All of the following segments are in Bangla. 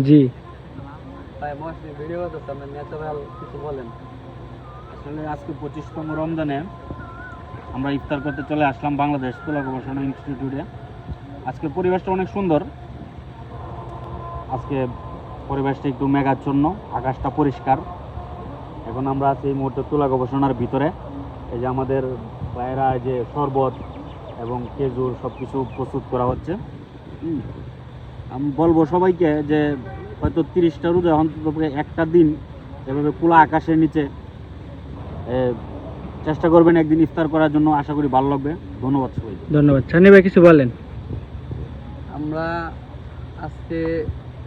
জি আসলে আজকে 25তম রমজানে আমরা ইফতার করতে চলে আসলাম বাংলাদেশ তুলা গবেষণা ইনস্টিটিউটে। আজকে পরিবেশটা অনেক সুন্দর। আজকে পরিবেশটা একটু মেঘাচ্ছন্ন, আকাশটা পরিষ্কার। এখন আমরা আছি এই মুহূর্তে তুলা গবেষণার ভিতরে। এই যে আমাদের ভাইয়েরা যে শরবত এবং খেজুর সব কিছু প্রস্তুত করা হচ্ছে। আমি বলবো সবাইকে যে হয়তো 30টা রোজা অন্তত একটা দিন এভাবে খোলা আকাশের নিচে চেষ্টা করবেন একদিন ইফতার করার জন্য। আশা করি ভালো লাগবে। ধন্যবাদ সবাই। ধন্যবাদ। সানি ভাই কিছু বলেন। আমরা আজকে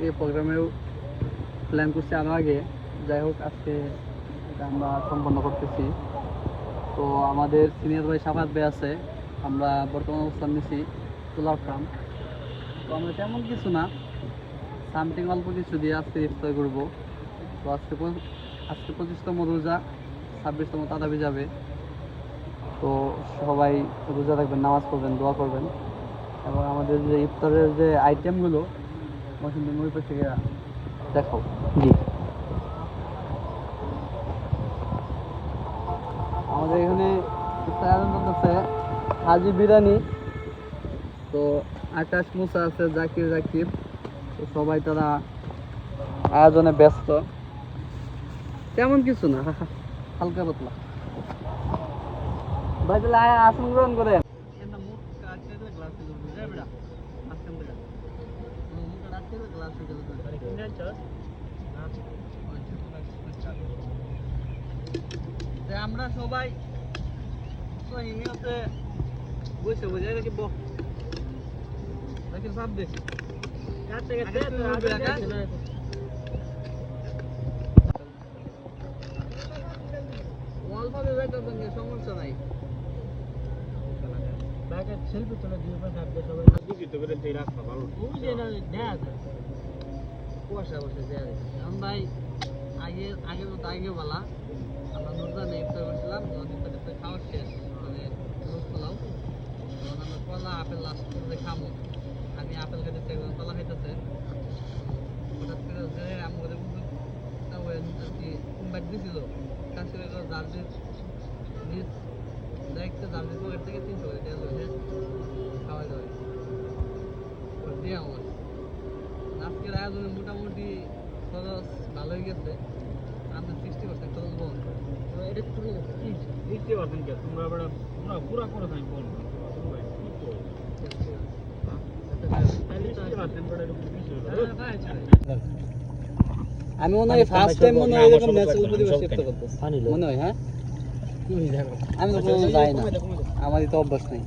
এই প্রোগ্রামেও প্ল্যান করছি আরও আগে, যাই হোক আজকে এটা আমরা সম্পন্ন করতেছি। তো আমাদের সিনিয়র ভাই সাফাত ভাই আছে, আমরা বর্তমান অবস্থান নিচ্ছি তুলার ফার্ম। তো আমরা তেমন কিছু না, সামথিং অল্প কিছু দিয়ে আজকে ইফতার করবো। তো আজকে 25তম রোজা, 26তম তারাবি যাবে। তো সবাই রোজা থাকবেন, নামাজ পড়বেন, দোয়া করবেন। এবং আমাদের যে ইফতারের যে আইটেমগুলো মৌসুমি মুড়ি থেকে দেখো। জি আমাদের এখানে ইফতার আয়োজন করতেছে হাজি বিরিয়ানি। তো আকাশ মুসা আছে, জাকির জাকির, তো সবাই তারা আয়োজনে ব্যস্ত। তেমন কিছু না, হালকা পাতলা। ভাই তাহলে আসন গ্রহণ করেন। আমরা সবাই বসে বসে দেখি সব দেখি সমস্যা নাই। সেলফি তোলা কুয়াশা বসে এখন ভাই আগে মতো আগে বলা আমরা নুরজানে ইফতার করছিলাম। ইফতার খাওয়া শেষ, মানে রোজ পোলাও। আমরা কলা আপেল লাস্ট খামো। আমি আপেল খাইতেছি, একজন কলা খাইতেছে। হঠাৎ করে আমাদের আর কি ইনভাইট দিয়েছিল কাজ করে জার্জির নিজ দেখতে জার্জির পকেট থেকে 300 করে দেওয়া হয়েছে খাওয়াই দাওয়াই দিয়ে আমার। আজকের আয়োজনে মোটামুটি খরচ ভালোই গেছে। আমাদের 60% খরচ বন্ধ। এটা চলে গেছে 60% কে তোমরা পুরা করে থাকি বল। আমি মনে হয় ফার্স্ট টাইম মনে হয় এরকম ন্যাচারাল পরিবেশ ইফতার করতেছি মনে হয়। হ্যাঁ আমি তো কোনো যাই না, আমারই তো অভ্যাস নেই।